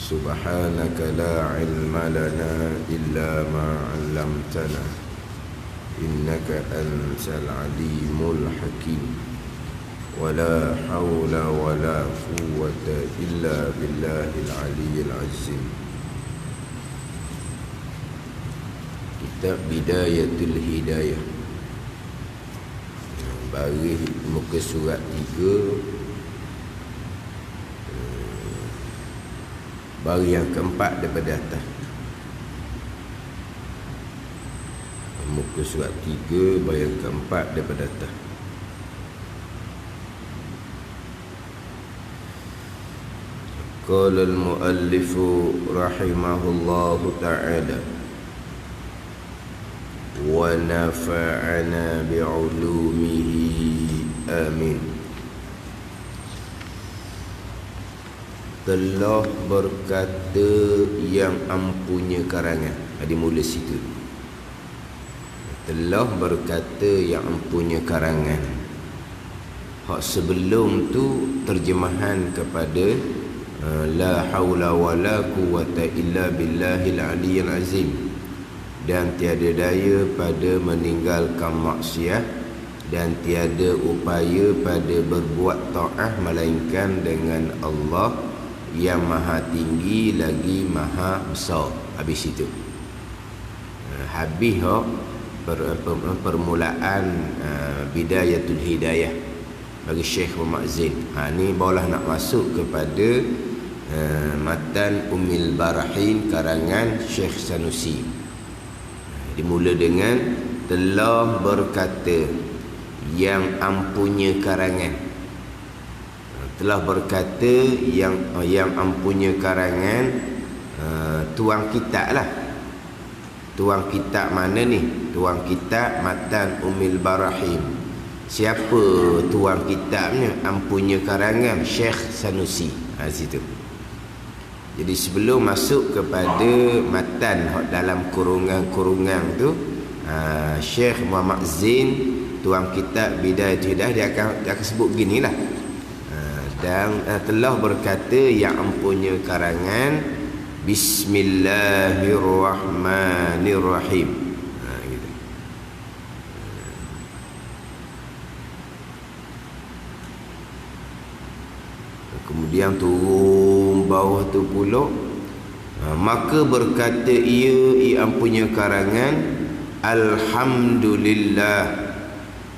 سبحانك لا علم لنا إلا ما علمتنا إنك أنت العليم الحكيم ولا حول ولا قوة إلا بالله العلي العظيم. Kitab Bidayatul Hidayah, baris muka surat 3, baris yang keempat daripada atas. Muka surat 3, baris yang keempat daripada atas. Qala al-muallif rahimahullahu ta'ala wa nafa'ana bi'ulumihi amin. Telah berkata yang ampunya karangan. Dimula situ. Telah berkata yang ampunya karangan. Hak sebelum tu terjemahan kepada la haula wala quwata illa billahil aliyyil azim. Dan tiada daya pada meninggalkan maksiat, dan tiada upaya pada berbuat ta'ah melainkan dengan Allah yang maha tinggi lagi maha besar. Habis itu habis permulaan Bidayatul Hidayah bagi Syekh Muhammad Zain. Ni barulah nak masuk kepada matan Ummul Barahin karangan Syekh Sanusi. Dimula dengan telah berkata yang ampunya karangan. Telah berkata yang ampunya karangan, tuang kitab lah. Tuang kitab mana ni? Tuang kitab matan Ummul Barahin. Siapa tuang kitabnya? Ampunya karangan Syekh Sanusi. Situ. Jadi sebelum masuk kepada matan dalam kurungan-kurungan tu, Syekh Muhammad Zain tuang kitab Bidayatul Hidayah dia akan sebut beginilah. Dan telah berkata yang ampunya karangan, Bismillahirrahmanirrahim. Gitu. Kemudian turun bawah tu pula, maka berkata ia ampunya karangan, Alhamdulillah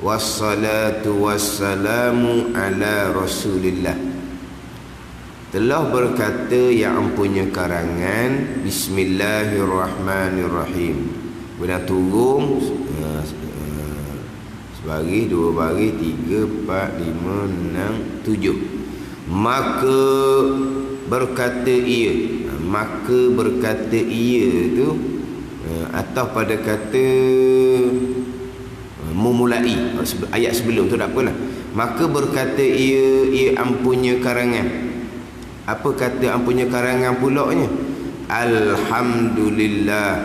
wassalatu wassalamu ala Rasulillah. Telah berkata yang ampunya karangan, Bismillahirrahmanirrahim. Kemudian turun sebaris, dua baris, 3, 4, 5, 6, 7. Maka berkata ia. Maka berkata ia tu atau pada kata memulai ayat sebelum tu, tak apalah. Maka berkata ia ampunya karangan. Apa kata ampunya karangan pulaknya? Alhamdulillah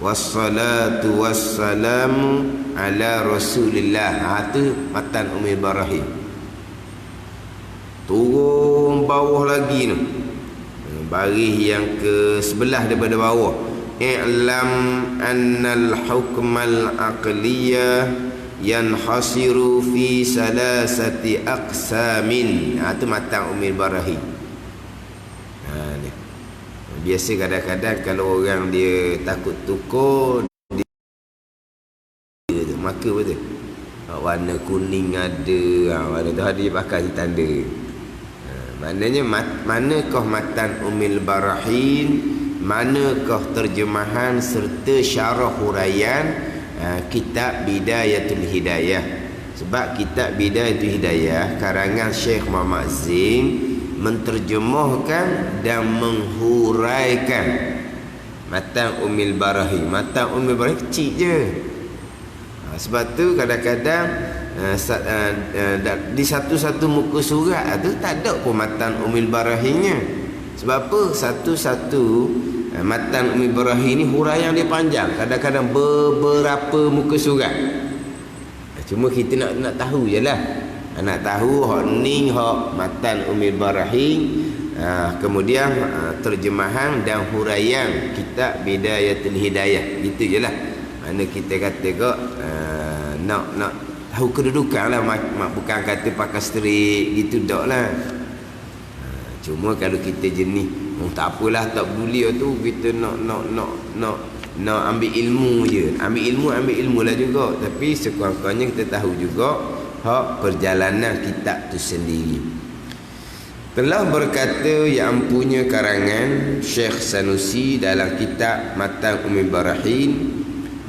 wassalatu wassalamu ala Rasulillah. Tu matan Ummul Barahin. Turun bawah lagi tu, baris yang ke-11 daripada bawah. I'lam annal hukmal aqliyah yanhasiru fi salasati aqsamin. Tu matan Ummul Barahin. Ni. Biasa kadang-kadang kalau orang dia takut tukar, dia maka betul. Warna kuning ada, warna tu dia pakai tanda. Maknanya manakah matan Ummul Barahin, manakah terjemahan serta syarah huraian kitab Bidayatul Hidayah. Sebab kitab Bidayatul Hidayah karangan Syekh Muhammad Zain menterjemahkan dan menghuraikan matan Ummul Barahin. Matan Ummul Barahin kecil je. Sebab tu kadang-kadang di satu-satu muka surat tu tak ada pun matan Ummul Barahinnya. Sebab apa? Satu-satu matan Ummul Barahin ni huraian dia panjang, kadang-kadang beberapa muka surat. Cuma kita nak tahu je lah. Nak tahu hak ni hak matan Ummul Barahin Kemudian terjemahan dan huraian kitab Bidayatul Hidayah. Gitu je lah. Mana kita kata kok nak tahu kedudukan lah, bukan kata pakai strik gitu tak lah. Cuma kalau kita jenis tak apalah, tak peduli tu, kita nak ambil ilmu je. Ambil ilmu lah juga. Tapi sekurang-kurangnya kita tahu juga hak perjalanan kitab tu sendiri. Telah berkata yang punya karangan Syekh Sanusi dalam kitab Matan Ummul Barahin,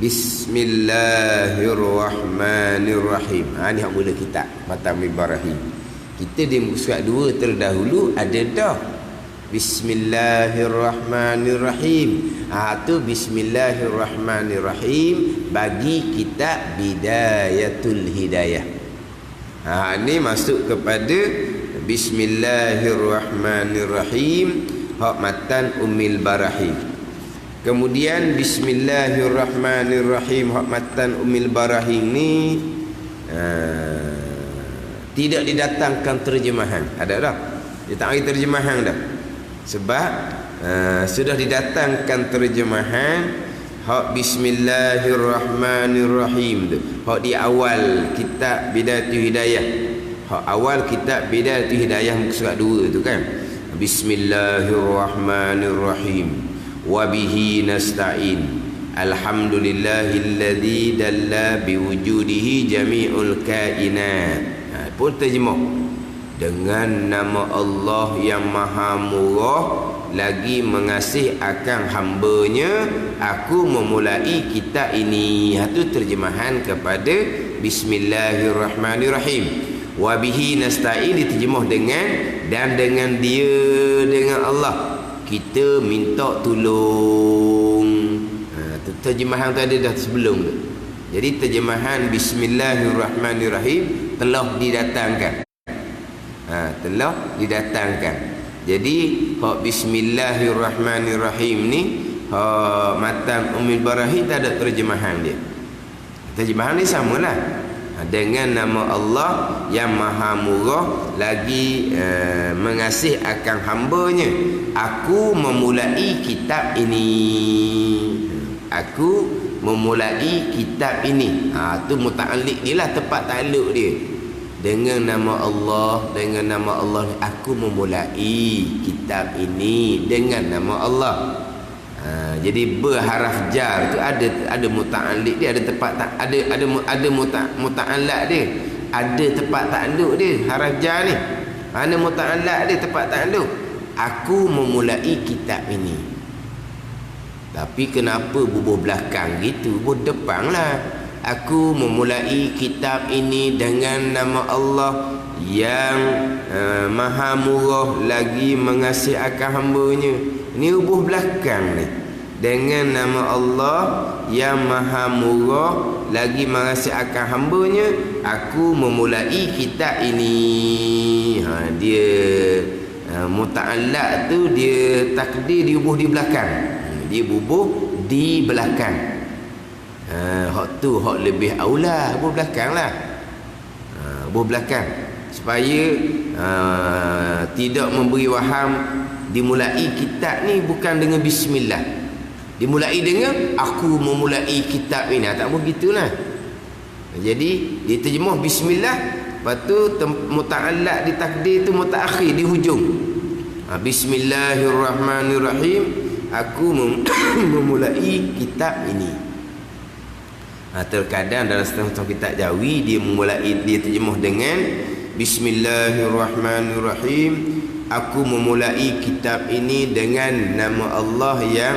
Bismillahirrahmanirrahim. Ni hak mula kitab Matan Ummul Barahin. Kita di surat 2 terdahulu ada dah Bismillahirrahmanirrahim. Tu Bismillahirrahmanirrahim bagi kitab Bidayatul Hidayah. Ni masuk kepada Bismillahirrahmanirrahim hak Matan Ummul Barahin. Kemudian Bismillahirrahmanirrahim hak Matan Ummul Barahin ni tidak didatangkan terjemahan. Ada dah. Dia tak ada terjemahan dah. Sebab sudah didatangkan terjemahan hak Bismillahirrahmanirrahim tu. Hak di awal kitab Bidayatul Hidayah. Hak awal kitab Bidayatul Hidayah muka surat 2 tu kan. Bismillahirrahmanirrahim. Wa bihi nasta'in. Alhamdulillahilladzi dalla biwujudihi jami'ul kainat. Pun terjemah dengan nama Allah yang maha murah lagi mengasih akan hambanya, aku memulai kitab ini. Itu terjemahan kepada Bismillahirrahmanirrahim. Wabihi nasta'in diterjemah dengan, dan dengan dia, dengan Allah kita minta tolong. Terjemahan tu ada dah sebelum tu. Jadi terjemahan Bismillahirrahmanirrahim telah didatangkan. Telah didatangkan. Jadi hak Bismillahirrahmanirrahim ni hak Matan Ummul Barahin tak ada terjemahan dia. Terjemahan ni samalah. Dengan nama Allah yang maha murah lagi mengasih akan hambanya, aku memulai kitab ini. Aku memulai kitab ini. Tu muta'alliq ni lah, tempat takluk dia. Dengan nama Allah, dengan nama Allah aku memulai kitab ini dengan nama Allah. Jadi berharaf jar tu ada muta'alliq dia, ada tempat ada muta'allaq dia, ada tempat takluk dia. Haraf jar ni ada muta'allaq dia, tempat takluk. Aku memulai kitab ini. Tapi kenapa bubuh belakang gitu? Bubuh depan lah. Aku memulai kitab ini dengan nama Allah yang maha murah lagi mengasihi akan hambanya. Ini bubuh belakang ni. Dengan nama Allah yang maha murah lagi mengasihi akan hambanya, aku memulai kitab ini. Dia muta'allaq tu dia takdir diubuh di belakang. Dia bubuh di belakang. Hak tu hak lebih aula, bubuh belakang lah. Bubuh belakang supaya tidak memberi waham dimulai kitab ni bukan dengan bismillah. Dimulai dengan aku memulai kitab ini. Tak begitulah. Jadi diterjemah bismillah, lepas tu muta'allaq ditakdir tu mutaakhir di hujung. Bismillahirrahmanirrahim. Aku memulai kitab ini. Terkadang dalam setengah kitab Jawi dia terjemah dengan Bismillahirrahmanirrahim. Aku memulai kitab ini dengan nama Allah yang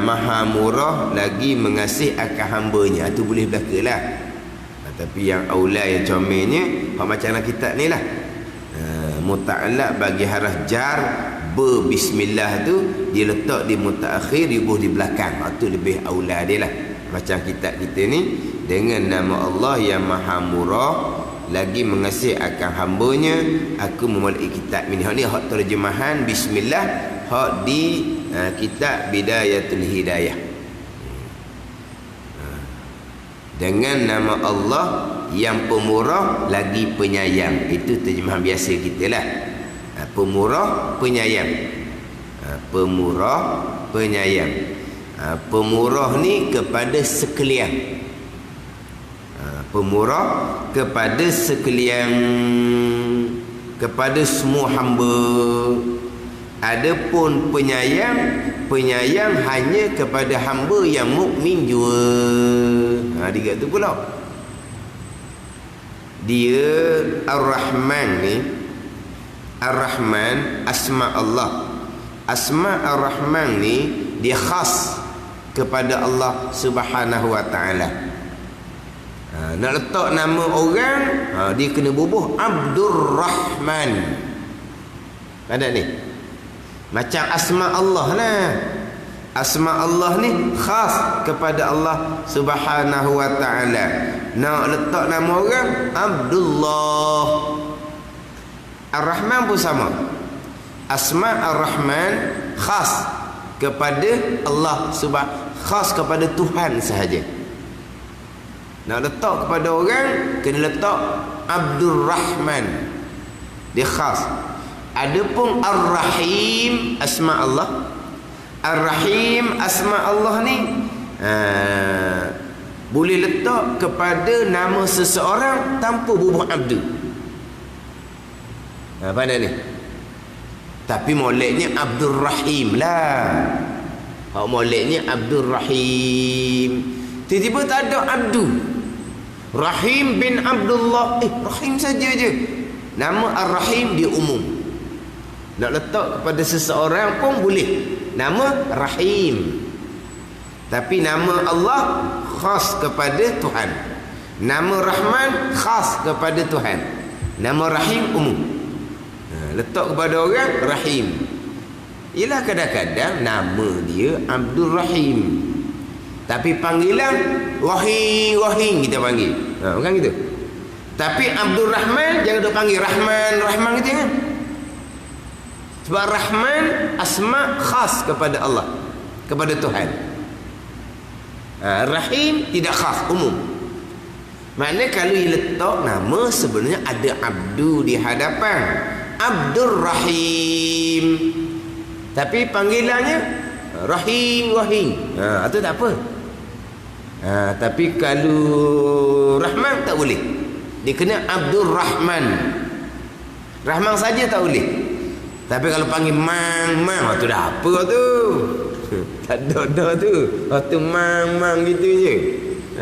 maha murah lagi mengasihi akan hambanya. Itu boleh belakalah. Tapi yang aula yang comelnya macam dalam kitab ni lah. Muta'allaq bagi haraf jar bismillah tu dia letak di mutaakhir, dibuh di belakang. Itu lebih aula dia lah. Macam kitab kita ni, dengan nama Allah yang maha murah lagi mengasihi akan hambanya, aku memulai kitab ini. Hak ni hak terjemahan bismillah hak di kitab Bidayatul Hidayah. Dengan nama Allah yang pemurah lagi penyayang. Itu terjemahan biasa kita lah. Pemurah, penyayang. Pemurah, penyayang. Pemurah ni kepada sekalian. Pemurah kepada sekalian, kepada semua hamba. Adapun penyayang hanya kepada hamba yang mukmin jua. Dia tu pula. Dia Ar-Rahman ni, Ar-Rahman asma Allah. Asma Ar-Rahman ni dia khas kepada Allah Subhanahu wa taala. Nak letak nama orang, dia kena bubuh Abdur Rahman. Ada ni. Macam asma Allah lah. Asma Allah ni khas kepada Allah Subhanahu wa taala. Nak letak nama orang Abdullah. Ar-Rahman pun sama. Asma Ar-Rahman khas kepada Allah khas kepada Tuhan sahaja. Nak letak kepada orang kena letak Abdur Rahman. Dia khas. Adapun Ar-Rahim asma Allah. Ar-Rahim asma Allah ni boleh letak kepada nama seseorang tanpa bubuh abdu. Apa ni? Tapi moleknya Abdul Rahim lah. Moleknya Abdul Rahim. Tiba-tiba tak ada abdu. Rahim bin Abdullah. Rahim saja je. Nama Ar-Rahim dia umum. Nak letak kepada seseorang pun boleh. Nama Rahim. Tapi nama Allah khas kepada Tuhan. Nama Rahman khas kepada Tuhan. Nama Rahim umum. Letak kepada orang Rahim. Ialah kadang-kadang nama dia Abdul Rahim, tapi panggilan Rahim kita panggil. Bukan gitu. Tapi Abdul Rahman jangan duk panggil Rahman gitu kan. Sebab Rahman asma khas kepada Allah, kepada Tuhan. Rahim tidak khas, umum. Maknanya kalau dia letak nama sebenarnya ada abdu di hadapan. Abdul Rahim. Tapi panggilannya Rahim. Itu tak apa. Tapi kalau Rahman tak boleh. Dia kena Abdul Rahman. Rahman saja tak boleh. Tapi kalau panggil Mang, tu dah apa tu? Tak ada tu. Tu Mang gitu je.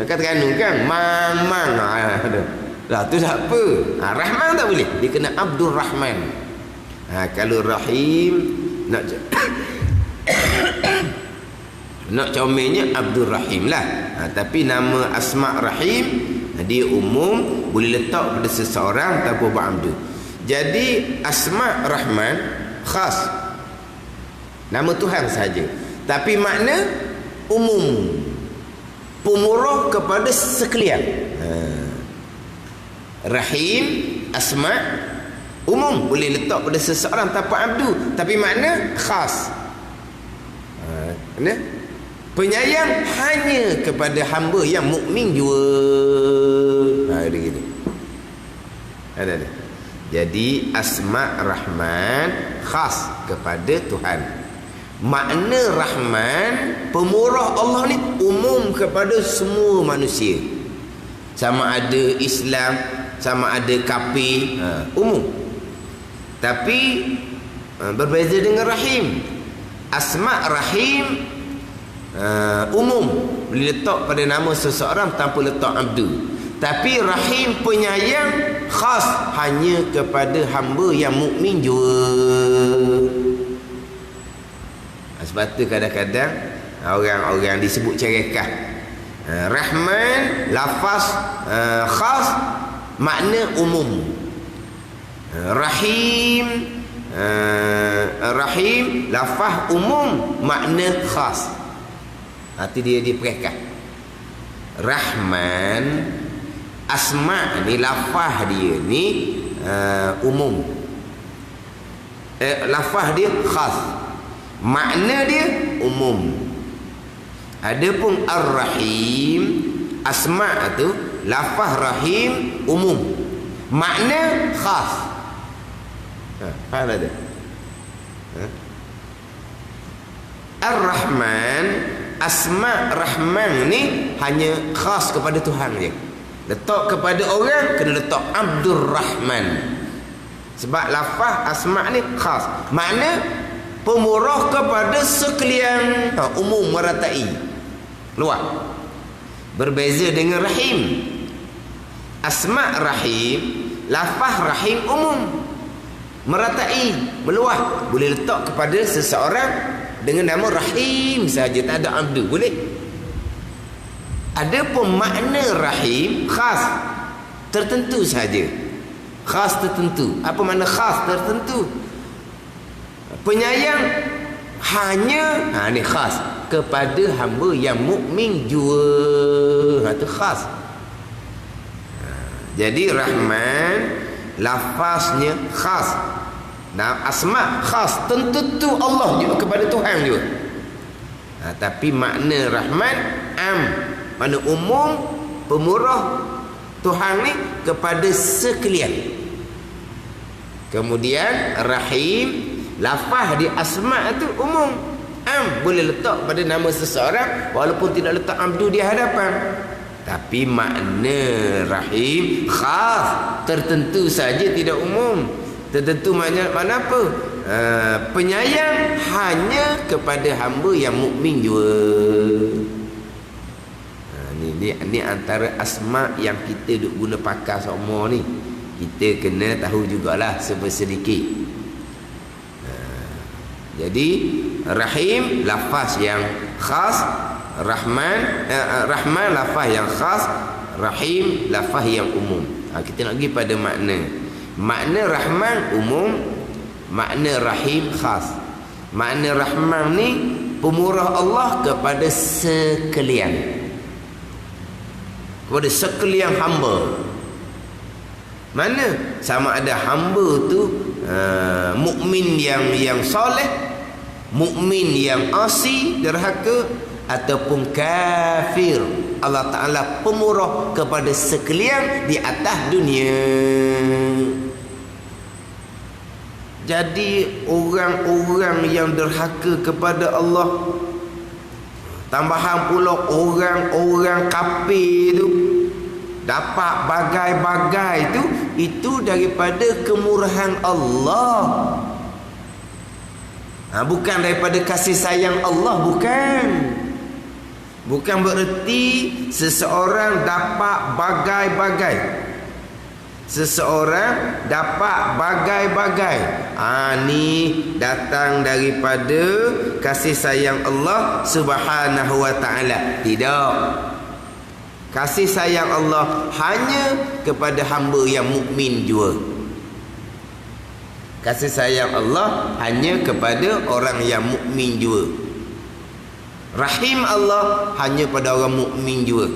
Katakan kan Mang. Lah tu dah apa? Rahman tak boleh. Dia kena Abdul Rahman. Kalau Rahim nak comelnya Abdul Rahim lah. Tapi nama asma Rahim dia umum, boleh letak pada seseorang tanpa berabdu. Jadi asma Rahman khas, nama Tuhan saja. Tapi makna umum, pemurah kepada sekalian. Rahim asma umum, boleh letak pada seseorang tanpa abdu, tapi makna khas. Penyayang hanya kepada hamba yang mukmin jua. Ada gitu. Ada. Jadi asma Rahman khas kepada Tuhan. Makna Rahman, pemurah Allah ni umum kepada semua manusia. Sama ada Islam, sama ada kafir, umum. Tapi berbeza dengan Rahim. Asma Rahim umum, boleh letak pada nama seseorang tanpa letak abdu. Tapi Rahim penyayang khas hanya kepada hamba yang mukmin jua. Sebab tu kadang-kadang orang-orang disebut cerekah. Rahman lafaz khas, makna umum. Rahim lafaz umum, makna khas. Nanti dia diperekah. Rahman asma ni lafaz dia ni umum. Lafaz dia khas, makna dia umum. Adapun Ar-Rahim asma tu lafaz Rahim umum, makna khas. Faham tak? Ar-Rahman, asma Rahman ni hanya khas kepada Tuhan je. Letak kepada orang kena letak Abdur Rahman. Sebab lafaz asma ni khas. Makna pemurah kepada sekalian, umum, meratai, luas. Berbeza dengan Rahim. Asma Rahim, lafaz Rahim umum, meratai, meluas. Boleh letak kepada seseorang dengan nama Rahim saja, tak ada abdu, boleh. Ada pun makna Rahim khas, tertentu saja. Khas tertentu. Apa makna khas tertentu? Penyayang hanya, ni khas kepada hamba yang mukmin jua. Itu khas. Jadi Rahman lafaznya khas. Nah, asma khas, tentu Allah juga, kepada Tuhan juga. Tapi makna Rahman am, makna umum, pemurah Tuhan ni kepada sekalian. Kemudian Rahim, lafaz di asma tu umum, am, boleh letak pada nama seseorang walaupun tidak letak abdu di hadapan. Tapi makna Rahim khas, tertentu saja, tidak umum. Tertentu makna apa? Penyayang hanya kepada hamba yang mukmin juga. Ni antara asma yang kita duk guna pakai semua ni. Kita kena tahu jugalah sedikit. Jadi Rahim lafaz yang khas, Rahman lafaz yang khas, Rahim lafaz yang umum. Kita nak pergi pada makna. Makna Rahman umum, makna Rahim khas. Makna Rahman ni pemurah Allah kepada sekalian, kepada sekalian hamba. Mana? Sama ada hamba tu mukmin yang soleh, mukmin yang asi, derhaka, ataupun kafir. Allah Ta'ala pemurah kepada sekalian di atas dunia. Jadi orang-orang yang derhaka kepada Allah, tambahan pula orang-orang kafir tu, dapat bagai-bagai tu, itu daripada kemurahan Allah. Bukan daripada kasih sayang Allah, bukan. Bukan bererti seseorang dapat bagai-bagai. Seseorang dapat bagai-bagai. Ni datang daripada kasih sayang Allah Subhanahu wa ta'ala. Tidak. Kasih sayang Allah hanya kepada hamba yang mukmin jua. Kasih sayang Allah hanya kepada orang yang mukmin jua. Rahim Allah hanya pada orang mukmin jua.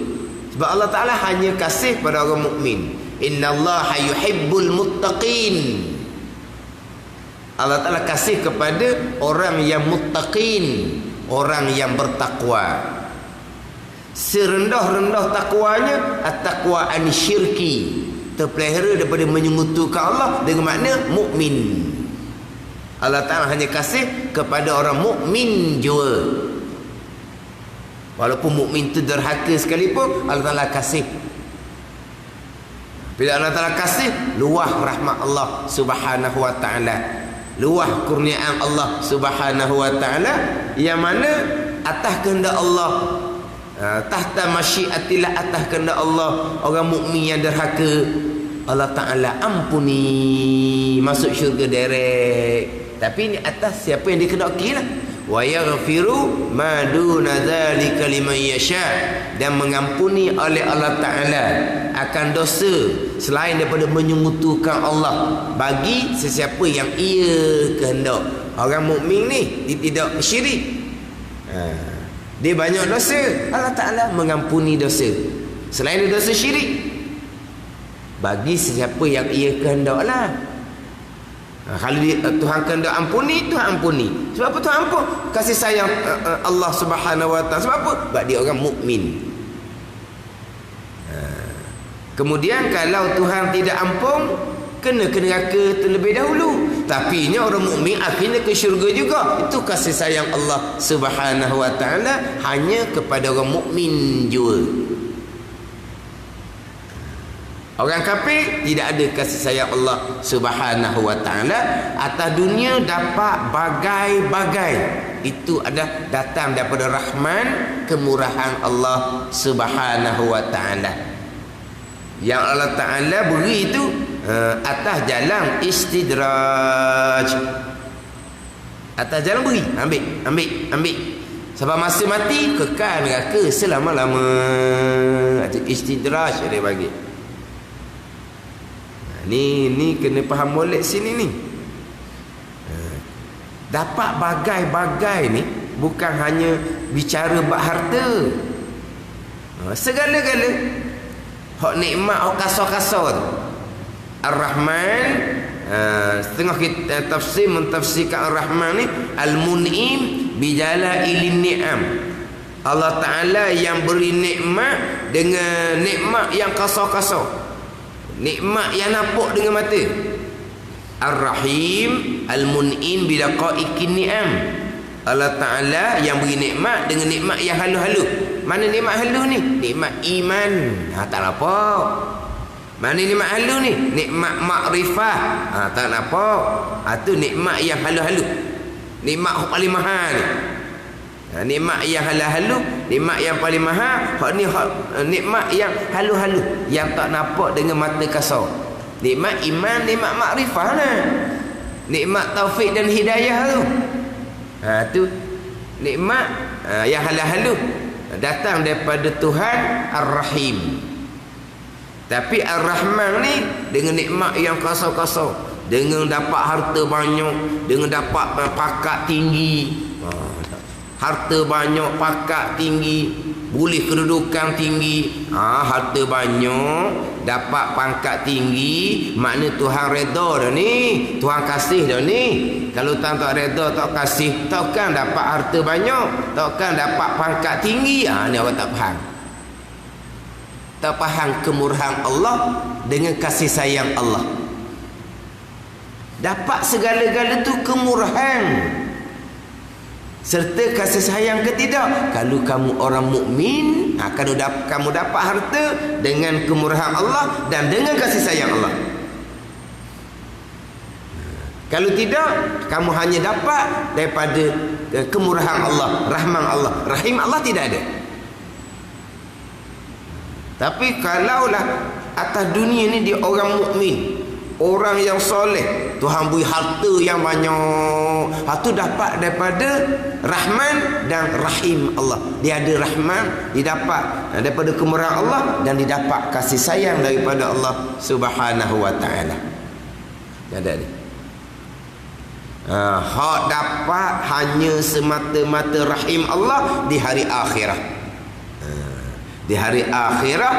Sebab Allah Ta'ala hanya kasih pada orang mukmin. Innallaha yuhibbul muttaqin. Allah Ta'ala kasih kepada orang yang muttaqin, orang yang bertakwa. Serendah-rendah takwanya at-taqwa an-syirki, terpelihara daripada menyekutukan Allah, dengan makna mukmin. Allah Ta'ala hanya kasih kepada orang mukmin jua. Walaupun mukmin itu derhaka sekalipun, Allah Ta'ala kasih. Bila Allah Ta'ala kasih, luah rahmat Allah Subhanahu wa ta'ala, luah kurniaan Allah Subhanahu wa ta'ala, yang mana atas kehendak Allah, tahta masyiatillah, atas kehendak Allah, orang mukmin yang derhaka, Allah Ta'ala ampuni, masuk syurga direct. Tapi ini atas siapa yang dikehendaki lah. Wa yaghfiru ma duna dzalika liman yasha, dan mengampuni oleh Allah Ta'ala akan dosa selain daripada menyekutukan Allah bagi sesiapa yang ia kehendak. Orang mukmin ni dia tidak syirik, dia banyak dosa, Allah Ta'ala mengampuni dosa selain dosa syirik bagi sesiapa yang ia kehendak lah. Kalau Tuhan kehendak ampuni, Tuhan ampuni. Sebab apa Tuhan ampun? Kasih sayang Allah Subhanahu wa ta'ala. Sebab apa? Sebab dia orang mukmin. Kemudian kalau Tuhan tidak ampun, kena ke neraka terlebih dahulu. Tapi ini orang mukmin akhirnya ke syurga juga. Itu kasih sayang Allah Subhanahu wa taala hanya kepada orang mukmin jua. Orang kafir tidak ada kasih sayang Allah Subhanahu wa taala. Atas dunia dapat bagai-bagai. Itu ada datang daripada rahman, kemurahan Allah Subhanahu wa taala. Yang Allah Ta'ala beri itu atas jalan istidraj. Atas jalan beri, ambil. Sampai masa mati kekal neraka selama-lama. Istidraj dia bagi. Ni kena faham molek sini ni. Dapat bagai-bagai ni bukan hanya bicara bab harta. Segala-gala hak nikmat hak kasar-kasar tu. Ar-Rahman, setengah kita tafsir mentafsirkan Ar-Rahman ni Al-Mun'im bijalailin ni'am. Allah Ta'ala yang beri nikmat dengan nikmat yang kasar-kasar, nikmat yang nampak dengan mata. Ar-Rahim Al-Mun'im bilaqaikin ni'am. Allah Ta'ala yang beri nikmat dengan nikmat yang halus-halus. Mana nikmat halus ni? Nikmat iman. Tak nampak. Mana nikmat halus ni? Nikmat makrifah. Tak nampak. Tu nikmat yang halus-halus. Nikmat yang paling mahal ni. Nikmat yang halus-halus, nikmat yang paling mahal. Nikmat yang halus-halus, yang tak nampak dengan mata kasar. Nikmat iman, nikmat makrifah lah. Nikmat taufik dan hidayah tu. Tu nikmat yang halus-halus datang daripada Tuhan Ar-Rahim. Tapi Ar-Rahman ni dengan nikmat yang kasar-kasar, dengan dapat harta banyak, dengan dapat pangkat tinggi. Harta banyak, pangkat tinggi, boleh kedudukan tinggi. Harta banyak, dapat pangkat tinggi, makna Tuhan reda dah ni, Tuhan kasih dah ni. Kalau Tuhan tak reda, tak kasih, takkan dapat harta banyak, takkan dapat pangkat tinggi. Ni orang tak faham. Tak faham kemurahan Allah dengan kasih sayang Allah. Dapat segala-gala tu kemurahan serta kasih sayang ke tidak. Kalau kamu orang mukmin, kamu dapat harta dengan kemurahan Allah dan dengan kasih sayang Allah. Kalau tidak, kamu hanya dapat daripada kemurahan Allah, rahman Allah. Rahim Allah tidak ada. Tapi kalaulah atas dunia ni dia orang mukmin, orang yang soleh, Tuhan beri harta yang banyak, itu dapat daripada Rahman dan Rahim Allah. Dia ada Rahman, dia dapat daripada kemurahan Allah, dan dia dapat kasih sayang daripada Allah Subhanahu wa ta'ala. Ada ni. Hak dapat hanya semata-mata Rahim Allah di hari akhirat. Di hari akhirat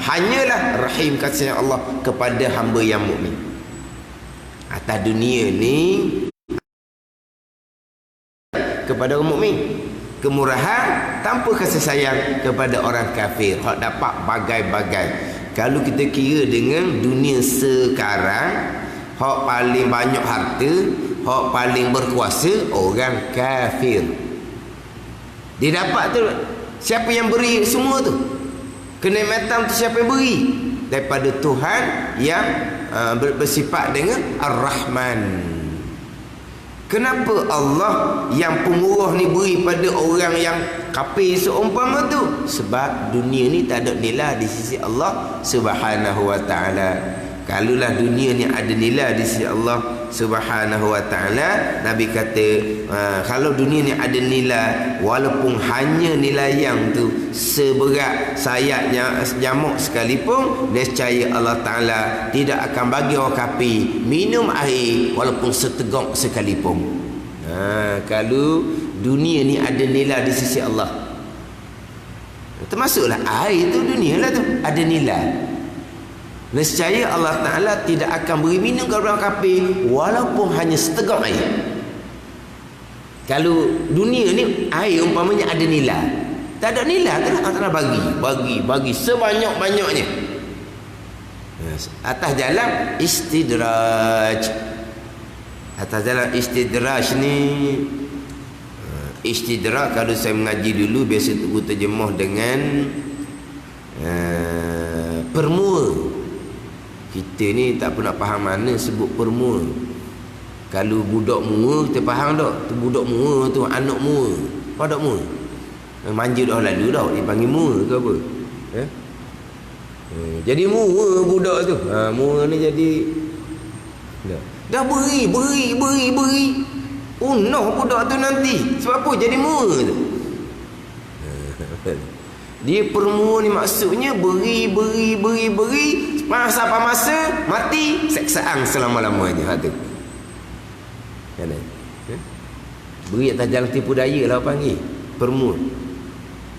hanyalah rahim kasih Allah kepada hamba yang mukmin. Atas dunia ni kepada orang mukmin, kemurahan tanpa kasih sayang kepada orang kafir. Hak dapat bagai-bagai. Kalau kita kira dengan dunia sekarang, hak paling banyak harta, hak paling berkuasa orang kafir. Dia dapat tu. Siapa yang beri semua tu? Kenikmatan tu siapa yang beri? Daripada Tuhan yang bersifat dengan Ar-Rahman. Kenapa Allah yang pemurah ni beri pada orang yang kafir seumpama tu? Sebab dunia ni tak ada nilai di sisi Allah Subhanahu wa ta'ala. Kalulah dunia ni ada nilai di sisi Allah Subhanahu wa ta'ala, Nabi kata kalau dunia ni ada nilai, walaupun hanya nilai yang tu seberat sayapnya jamuk sekalipun, nescaya Allah Ta'ala tidak akan bagi orang kafir minum air walaupun seteguk sekalipun. Kalau dunia ni ada nilai di sisi Allah, termasuklah air tu, dunia lah tu ada nilai, nescaya Allah Ta'ala tidak akan beri minum kepada orang kafir walaupun hanya seteguk air. Kalau dunia ni air umpamanya ada nilai, tak ada nilai kan Allah Ta'ala bagi sebanyak-banyaknya atas jalan istidraj. Atas jalan istidraj ni, istidraj kalau saya mengaji dulu biasa tu terjemah dengan permua. Kita ni tak pernah faham mana sebut permua. Kalau budak mua kita faham tak? Tu budak mua tu anak mua. Budak mua. Manja dah lalu dah dipanggil mua ke apa? Jadi mua budak tu. Mua ni jadi dah beri. Punah budak tu nanti. Sebab apa jadi mua tu? Dia permua ni maksudnya beri sampai masa mati seksaan selama-lamanya. Tu kan? Beri atas jalan tipu daya lah panggil permua.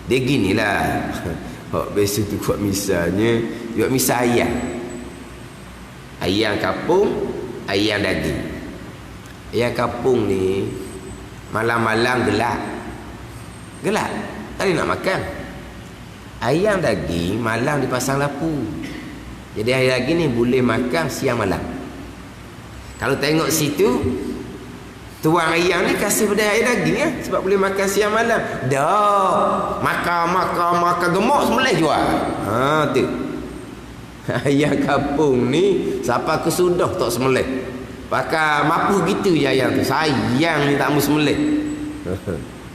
Dia ginilah. Hak biasa tu buat misalnya, buat misal ayam. Ayam kampung, ayam daging. Ayam kampung ni malam-malam gelap. Tak ada nak makan. Ayam daging malam dipasang lampu. Jadi ayam daging ni boleh makan siang malam. Kalau tengok situ, tuang ayam ni kasih pada ayam daging ya, sebab boleh makan siang malam. Dah makan gemuk sembelih jual. Tu. Ayam kampung ni siapa kesudah tak sembelih. Pakai mampu gitu je ayam tu. Sayang ni tak mau sembelih.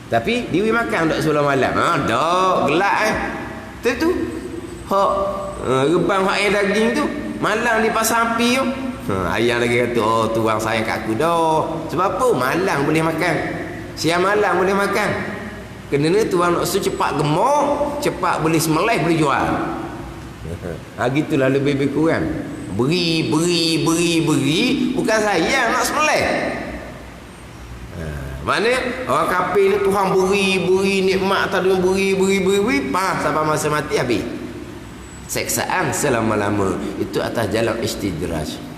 Tapi diwi makan tak sebelum malam. Dah gelap tu. Hak rebang hak ayam daging tu malam dipasang api tu. Ayam lagi kata, tuang sayang kat aku dah. Sebab apa? Malam boleh makan. Siang malam boleh makan. Kerana tuang nak cepat gemuk, cepat boleh sembelih, boleh jual. Gitulah lebih kurang. Beri. Bukan sayang nak sembelih. Mana orang kafir ni Tuhan beri nikmat tak dengan beri sampai masa mati habis. Seksaan selama-lama. Itu atas jalan istidraj.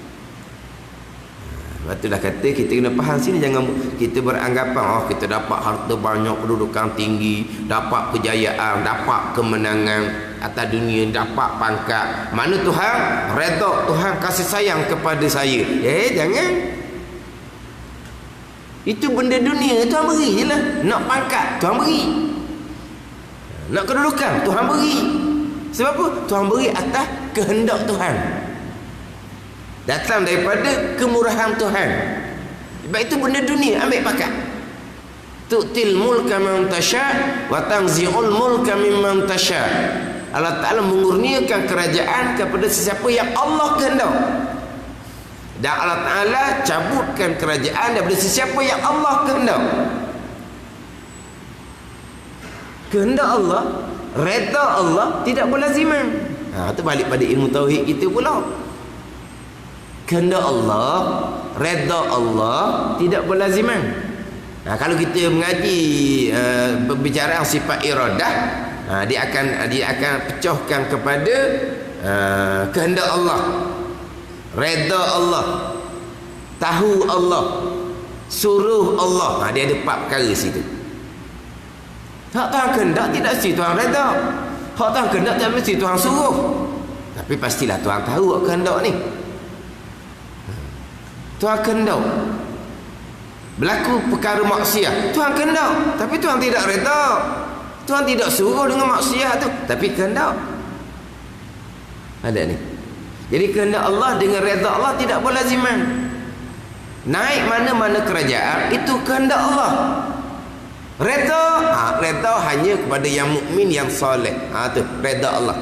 Itulah kata kita kena faham sini, jangan kita beranggapan kita dapat harta banyak, kedudukan tinggi, dapat kejayaan, dapat kemenangan atas dunia, dapat pangkat. Mana Tuhan redha, Tuhan kasih sayang kepada saya. Jangan. Itu benda dunia Tuhan beri je lah. Nak pangkat Tuhan beri, nak kedudukan Tuhan beri. Sebab apa? Tuhan beri atas kehendak Tuhan, datang daripada kemurahan Tuhan. Sebab itu benda dunia ambil pakat. Tu'til mulka man tasha' wa tanzi'ul mulka mimman tasha'. Allah Ta'ala mengurniakan kerajaan kepada sesiapa yang Allah kehendak, dan Allah Ta'ala cabutkan kerajaan daripada sesiapa yang Allah kehendak. Kehendak Allah, redha Allah tidak berlaziman. Itu balik pada ilmu tauhid kita pula. Kehendak Allah, redha Allah tidak berlaziman. Kalau kita mengaji berbicara sifat iradah, dia akan pecahkan kepada kehendak Allah, redha Allah, tahu Allah, suruh Allah. Dia ada 4 perkara situ. Hak Tuhan kehendak tidak mesti Tuhan redha. Hak Tuhan kehendak tidak mesti Tuhan suruh. Tapi pastilah Tuhan tahu hak kehendak ni. Tuhan kehendak berlaku perkara maksiat, Tuhan kehendak, tapi Tuhan tidak redha. Tuhan tidak suruh dengan maksiat tu, tapi kehendak. Ada ni. Jadi kehendak Allah dengan redha Allah tidak berlaziman. Naik mana-mana kerajaan itu kehendak Allah. Redha hanya kepada yang mukmin, yang soleh. Tu redha Allah.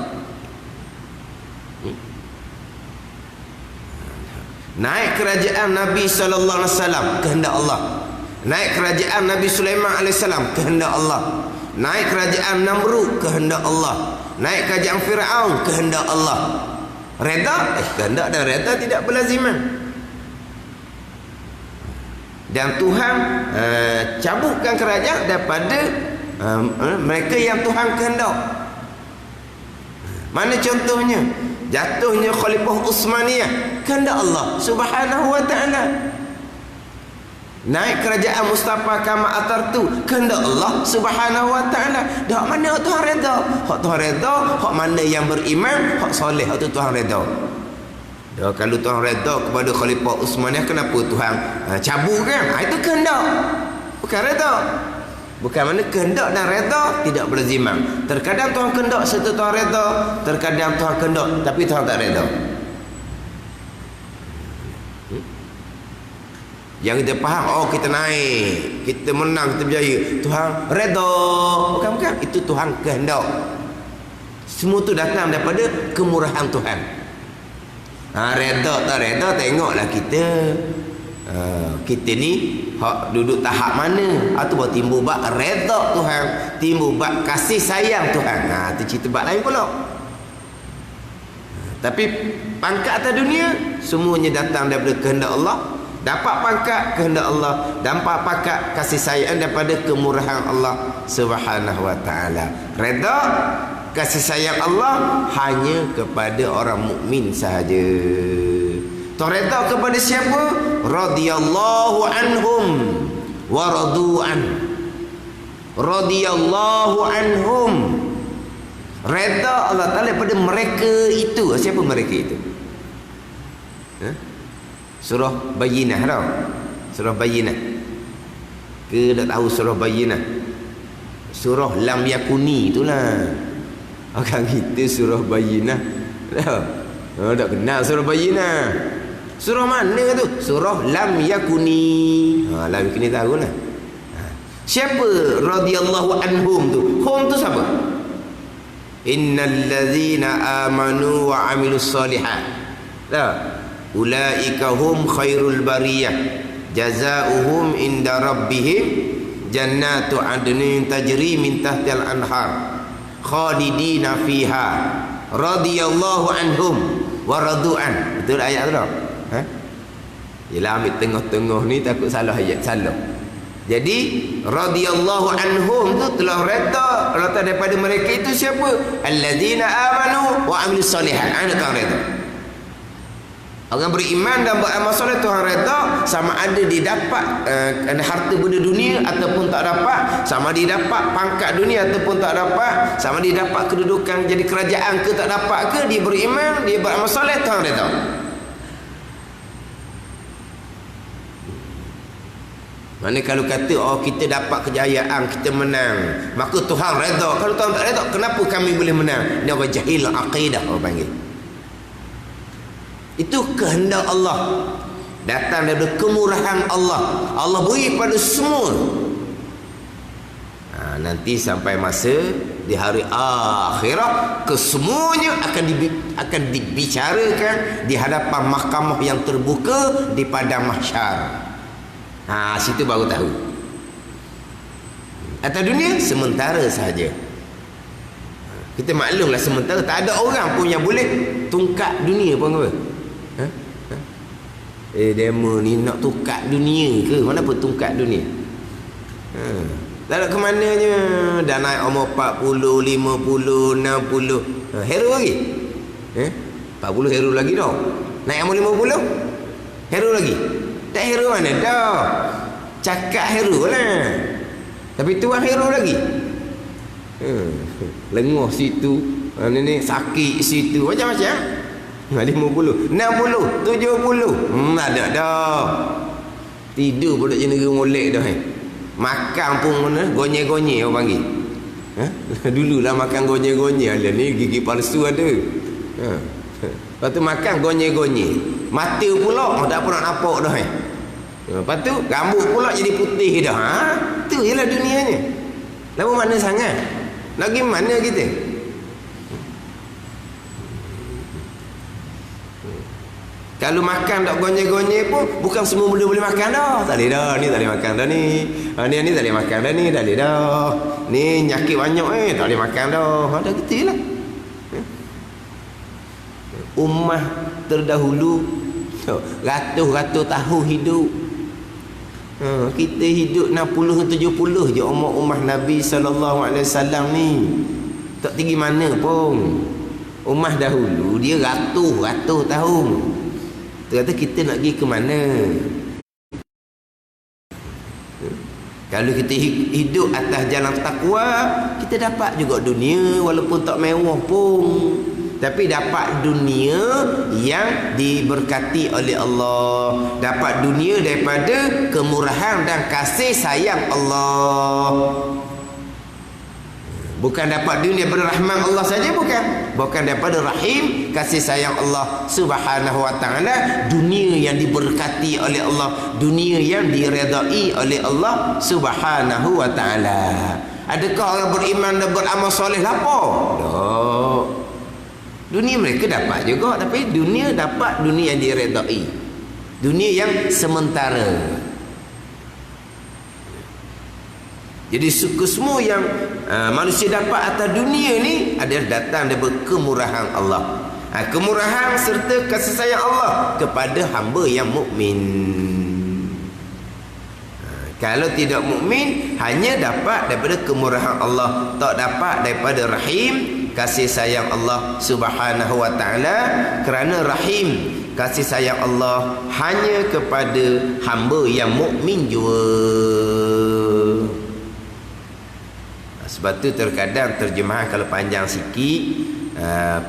Naik kerajaan Nabi sallallahu alaihi wasallam, kehendak Allah. Naik kerajaan Nabi Sulaiman alaihi salam, kehendak Allah. Naik kerajaan Namrud, kehendak Allah. Naik kerajaan Firaun, kehendak Allah. Redha, kehendak dan redha tidak berlaziman. Dan Tuhan cabutkan kerajaan daripada mereka yang Tuhan kehendak. Mana contohnya? Jatuhnya Khalifah Utsmaniyah, kehendak Allah Subhanahu wa taala. Naik kerajaan Mustafa Kamal Atatürk, kehendak Allah Subhanahu wa taala. Dak mana Tuhan redha? Hak Tuhan redha, hak mana yang beriman, hak soleh, hak tu Tuhan redha. Kalau Tuhan redha kepada Khalifah Utsmaniyah, kenapa Tuhan cabut kan? Itu kehendak, bukan redha. Bukan mana kehendak dan redha tidak berlaziman. Terkadang Tuhan kehendak serta Tuhan redha, terkadang Tuhan kehendak tapi Tuhan tak redha. Yang kita faham, oh kita naik, kita menang, kita berjaya, Tuhan redha. Bukan, itu Tuhan kehendak. Semua tu datang daripada kemurahan Tuhan. Redha tak redha, tengoklah kita. Kita ni hak duduk tahap mana? Atau baru timbul bab redha Tuhan, timbul bab kasih sayang Tuhan. Tu cerita bab lain pula. Tapi pangkat atas dunia semuanya datang daripada kehendak Allah. Dapat pangkat kehendak Allah, dapat pangkat kasih sayang daripada kemurahan Allah Subhanahu wa taala. Redha kasih sayang Allah hanya kepada orang mukmin sahaja. Redha kepada siapa? Radhiyallahu anhum wa radu'an. Radhiyallahu anhum. Redha Allah Taala pada mereka itu. Siapa mereka itu? Surah Bayyinah tau. Surah Bayyinah. Ke tak tahu surah Bayyinah? Surah Lam Yakuni itulah. Orang kita surah Bayyinah. Tak kenal surah Bayyinah. Surah mana tu? Surah Lam Yakuni. Lam Yakuni tahu lah. Siapa radhiyallahu anhum tu? Hum tu siapa? Innal ladzina amanu wa amilus solihat. Ulaika hum khairul bariyah. Jazaohum inda rabbihim jannatu adnin tajri min tahtil anhar khalidina fiha radhiyallahu anhum wa radu'an. Betul ayat tu tak? Yelah ambil tengah-tengah ni takut salah ayat, salah. Jadi radhiyallahu anhum tu telah redha Allah daripada mereka itu siapa? Alladzina amanu wa amilus solihat. Ana Tuhan redha. Orang beriman dan beramal soleh Tuhan redha, sama ada dia dapat harta benda dunia ataupun tak dapat, sama dia dapat pangkat dunia ataupun tak dapat, sama dia dapat kedudukan jadi kerajaan ke tak dapat ke, dia beriman, dia beramal soleh, Tuhan redha. Mana kalau kata kita dapat kejayaan, kita menang, maka Tuhan redha. Kalau Tuhan tak redha, kenapa kami boleh menang? Ini orang jahil aqidah orang panggil. Itu kehendak Allah, datang daripada kemurahan Allah. Allah beri pada semua. Nanti sampai masa di hari akhirat, kesemuanya akan dibicarakan di hadapan mahkamah yang terbuka di padang mahsyar. Situ baru tahu. Atas dunia sementara sahaja. Kita maklumlah sementara, tak ada orang pun yang boleh tungkat dunia pun apa. Demo ni nak tungkat dunia ke? Mana pun tungkat dunia. Tak ada ke mananya. Dah naik umur 40, 50, 60. Hero lagi. 40 hero lagi dah. Naik umur 50, hero lagi. Tak hero mana dah. Cakap hero lah. Tapi tuan hero lagi. Lenguh situ, ni sakit situ, macam-macam. 50, 60, 70. Ada dah. Tidur pun tak jenera molek dah. Makan pun mana gonye-gonye orang panggil. Dululah makan gonye-gonye. Alah ni gigi palsu ada. Lepas tu makan gonye-gonye. Mata pula tak pernah nampak dah. Lepas tu rambut pula jadi putih dah. Tu jelah dunianya. Lalu mana sangat? Lagi mana kita? Kalau makan tak gonye-gonye pun bukan semua benda boleh makan dah. Tak boleh dah. Ni tak boleh makan dah ni. Ni tak boleh makan dah ni. Tak boleh dah. Ni nyakit banyak tak boleh makan dah. Dah gitu je lah. Ummah terdahulu ratus-ratus tahun hidup. Kita hidup 60-70 je umur ummah Nabi SAW ni. Tak tinggi mana pun. Ummah dahulu dia ratus-ratus tahun. Kata kita nak pergi ke mana? Kalau kita hidup atas jalan takwa, kita dapat juga dunia walaupun tak mewah pun. tapi dapat dunia yang diberkati oleh Allah, dapat dunia daripada kemurahan dan kasih sayang Allah. Bukan dapat dunia daripada rahman Allah saja, bukan daripada rahim kasih sayang Allah Subhanahu wa taala, dunia yang diberkati oleh Allah, dunia yang diredai oleh Allah Subhanahu wa taala. Adakah orang beriman dan beramal soleh lapar? Tak. Dunia mereka dapat juga, tapi dunia dapat dunia yang diredai, dunia yang sementara. Jadi semua yang manusia dapat atas dunia ni adalah datang daripada kemurahan Allah. Kemurahan serta kasih sayang Allah kepada hamba yang mukmin. Kalau tidak mukmin, hanya dapat daripada kemurahan Allah, tak dapat daripada rahim kasih sayang Allah Subhanahu wa taala, kerana rahim kasih sayang Allah hanya kepada hamba yang mukmin juga. Sebab tu terkadang terjemahan kalau panjang sikit,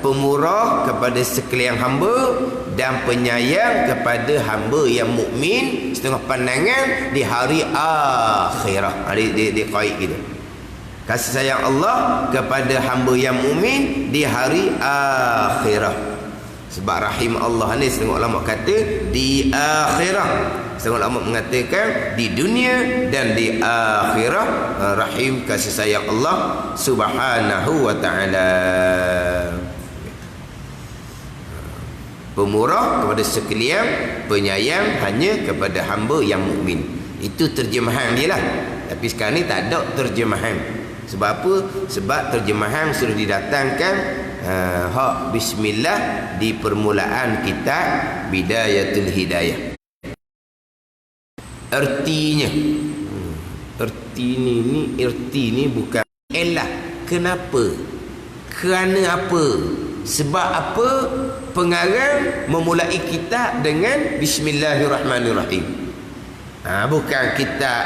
pemurah kepada sekalian hamba dan penyayang kepada hamba yang mukmin setengah pandangan di hari akhirah. Di qaid gitu. Kasih sayang Allah kepada hamba yang mukmin di hari akhirah. Sebab rahim Allah ni setengah ulama kata di akhirah, setengah ulama mengatakan di dunia dan di akhirah. Rahim kasih sayang Allah Subhanahu wa taala, pemurah kepada sekalian, penyayang hanya kepada hamba yang mukmin. Itu terjemahan dia lah. Tapi sekarang ni tak ada terjemahan. Sebab apa? Sebab terjemahan sudah didatangkan hak bismillah di permulaan kitab Bidayatul Hidayah. Ertinya, erti ni bukan elah. Kenapa? Kerana apa? Sebab apa pengarang memulai kitab dengan Bismillahirrahmanirrahim? Bukan kitab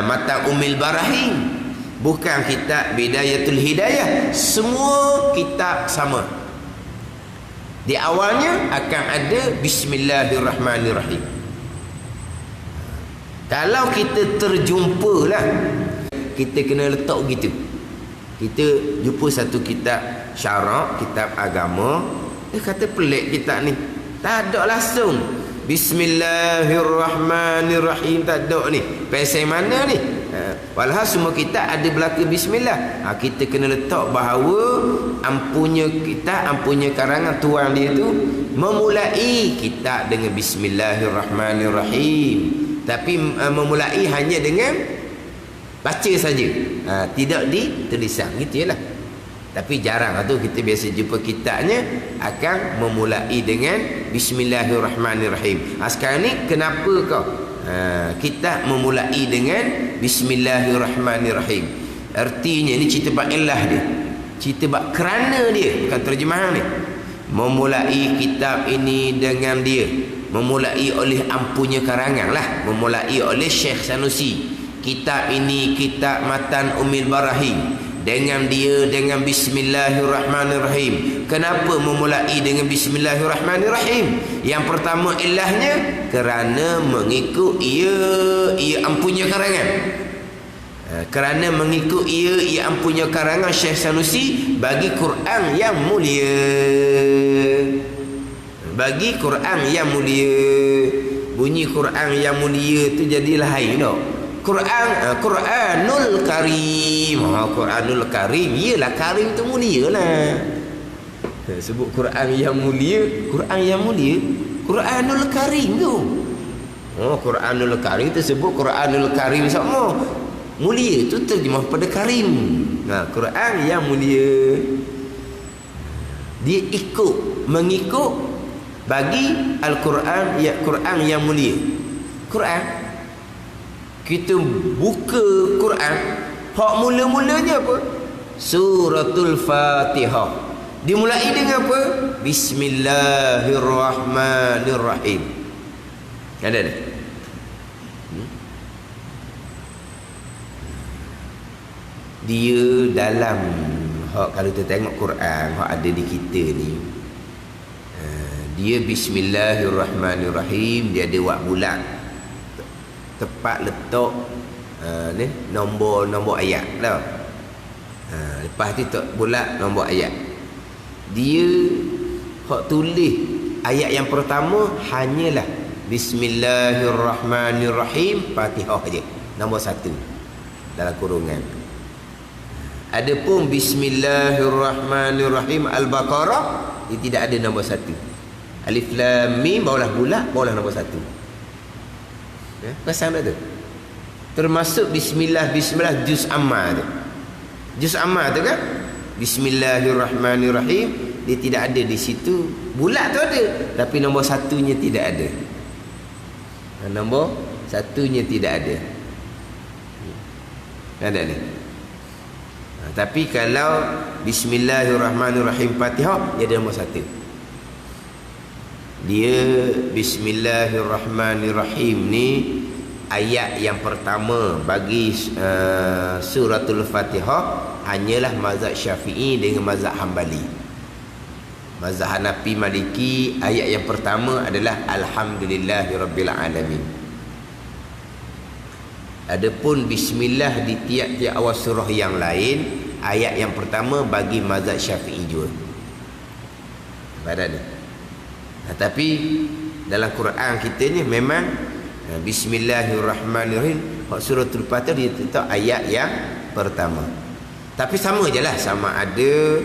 Matan Ummil Barahim, bukan kitab Bidayatul Hidayah. Semua kitab sama. Di awalnya akan ada Bismillahirrahmanirrahim. Kalau kita terjumpa lah, kita kena letak gitu. Kita jumpa satu kitab syarak, kitab agama, kata pelik kitab ni, tak ada langsung Bismillahirrahmanirrahim, tak ada ni. Pasal mana ni? Walhal semua kitab ada belaka bismillah. Kita kena letak bahawa ampunya kitab, ampunya karangan tuan dia tu memulai kitab dengan Bismillahirrahmanirrahim. Tapi memulai hanya dengan baca saja, tidak ditulisan, gitu lah. Tapi jarang tu kita biasa jumpa kitabnya akan memulai dengan Bismillahirrahmanirrahim. Sekarang ni kenapa kau kitab memulai dengan Bismillahirrahmanirrahim? Artinya ni cerita bab ilah dia, cerita bab kerana dia, bukan terjemahan ni. Memulai kitab ini dengan dia, memulai oleh ampunya karangan lah, memulai oleh Syekh Sanusi. Kitab ini kitab Matan Ummil Barahim, dengan dia dengan Bismillahirrahmanirrahim. Kenapa memulai dengan Bismillahirrahmanirrahim? Yang pertama ilahnya kerana mengikut ia ampunya karangan. Kerana mengikut ia ampunya karangan Syekh Sanusi bagi Quran yang mulia. Bagi Quran yang mulia. Bunyi Quran yang mulia tu jadi lain tak? Quranul Karim. Quranul Karim, iyalah karim tu mulia lah. Sebut Quran yang mulia, Quran yang mulia, Quranul Karim tu. Quranul Karim tu sebut Quranul Karim sama. Mulia tu terjemah pada karim. Quran yang mulia. Dia mengikut bagi Al-Quran, ya Quran yang mulia. Quran, kita buka Quran, hak mula-mulanya apa? Suratul Fatihah. Dimulai dengan apa? Bismillahirrahmanirrahim. Ada. Dia dalam kalau kita tengok Quran hak ada di kita ni, dia bismillahirrahmanirrahim, dia ada wak bulat tepat letak ni nombor ayat tau. Lepas tu tak bulat nombor ayat. Dia hak tulis ayat yang pertama hanyalah bismillahirrahmanirrahim Fatihah saja, nombor 1 dalam kurungan. Adapun bismillahirrahmanirrahim Al-Baqarah, dia tidak ada nombor 1. Alif lam mim barulah bulat, barulah nombor 1. Ya, pasal tu. Termasuk bismillah juz amma tu. Juz amma tu kan? Bismillahirrahmanirrahim, dia tidak ada di situ. Bulat tu ada, tapi nombor 1-nya tidak ada. Nombor 1-nya tidak ada. Ada ni. Tapi kalau bismillahirrahmanirrahim Fatihah, dia ada nombor 1. Dia bismillahirrahmanirrahim ni ayat yang pertama bagi suratul Fatihah hanyalah mazhab Syafi'i dengan mazhab Hambali. Mazhab Hanafi Maliki ayat yang pertama adalah alhamdulillahirabbil alamin. Adapun bismillah di tiap-tiap awal surah yang lain, ayat yang pertama bagi mazhab Syafi'i juga. Pada ni. Tapi dalam Quran kita ni memang bismillahirrahmanirrahim suratul Fatihah dia tetap ayat yang pertama. Tapi sama je lah, sama ada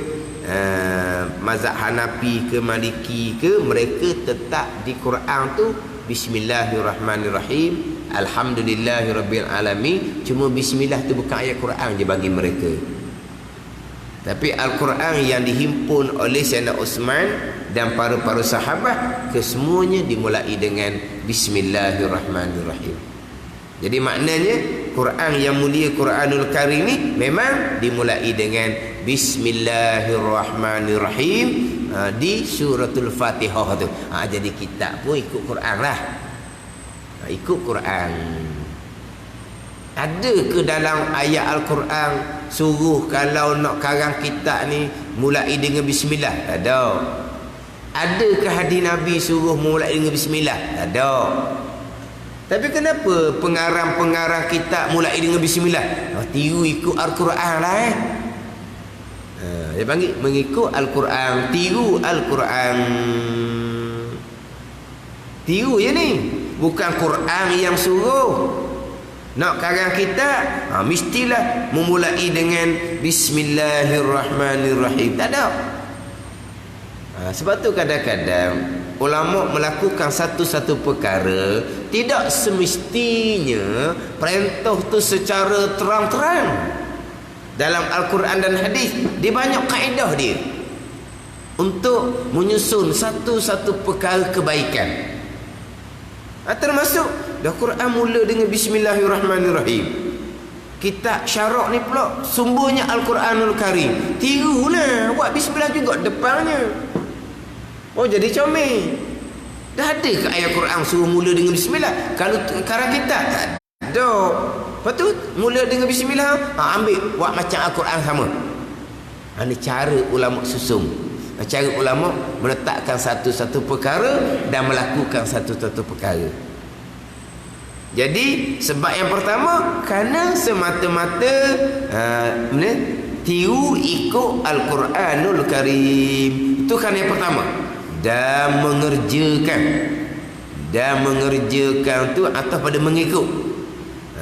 mazhab Hanafi ke Maliki ke, mereka tetap di Quran tu bismillahirrahmanirrahim alhamdulillahirabbil alamin. Cuma bismillah tu bukan ayat Quran je bagi mereka. Tapi Al-Quran yang dihimpun oleh Sayyidina Uthman dan para sahabat, kesemuanya dimulai dengan bismillahirrahmanirrahim. Jadi maknanya Quran yang mulia, Quranul Karim ni memang dimulai dengan bismillahirrahmanirrahim di suratul Fatihah tu. Jadi kita pun ikut Quran lah. Ikut Quran. Ada ke dalam ayat Al-Quran suruh kalau nak karang kitab ni mulai dengan bismillah? Tak ada. Adakah hadis Nabi suruh mulai dengan bismillah? Tak ada. Tapi kenapa pengarang-pengarang kitab mulai dengan bismillah? Tiru ikut Al-Quran lah dia panggil mengikut Al-Quran, tiru Al-Quran. Tiru je ni, bukan Quran yang suruh. Nak karang kita mestilah memulai dengan bismillahirrahmanirrahim. Tak ada. Sebab tu kadang-kadang ulama melakukan satu-satu perkara tidak semestinya perintah tu secara terang-terang. Dalam Al-Quran dan hadis dia banyak kaedah dia untuk menyusun satu-satu perkara kebaikan. Termasuk dah Quran mula dengan bismillahirrahmanirrahim. Kitab syarak ni pula sumbernya Al-Quranul Karim. Tirulah, buat bismillah juga depannya. Jadi comel. Dah ada ke ayat Quran suruh mula dengan bismillah? Kalau karang kita tak ada. Lepas tu mula dengan bismillah, ambil buat macam Al-Quran sama. Ini cara ulama susun. Cara ulama meletakkan satu-satu perkara dan melakukan satu-satu perkara. Jadi sebab yang pertama kerana semata-mata tiru ikut Al-Quranul Karim. Itu kan yang pertama. Dan mengerjakan tu atas pada mengikut.